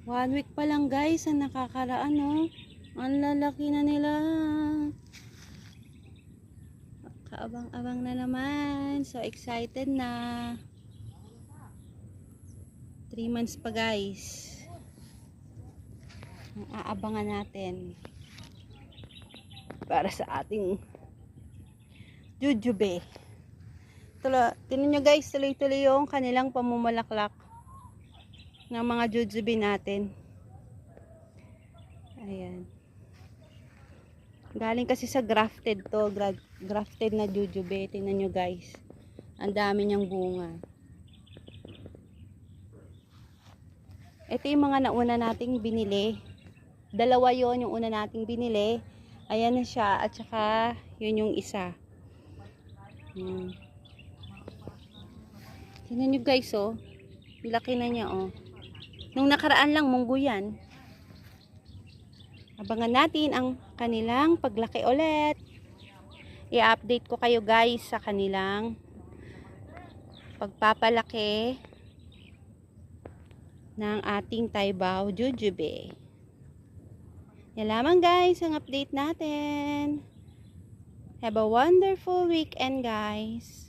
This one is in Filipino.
1 week pa lang guys ang nakakaraan, oh. Ang lalaki na nila. Kaabang-abang na naman. So excited na. 3 months pa guys. Ang aabangan natin. Para sa ating jujube. Tingnan nyo guys, tuloy-tuloy yung kanilang pamumulaklak ng mga jujube natin. Ayan. Galing kasi sa grafted to. Grafted na jujube. Tingnan nyo guys. Ang dami niyang bunga. Ito yung mga nauna nating binili. Dalawa yon yung una nating binili. Ayan na siya. At saka yun yung isa. Tingnan nyo guys, oh. Laki na niya, oh. Nung nakaraan lang, munggo yan. Abangan natin ang kanilang paglaki ulit. I-update ko kayo guys sa kanilang pagpapalaki ng ating Taibao jujube. Yan lamang guys ang update natin. Have a wonderful weekend guys.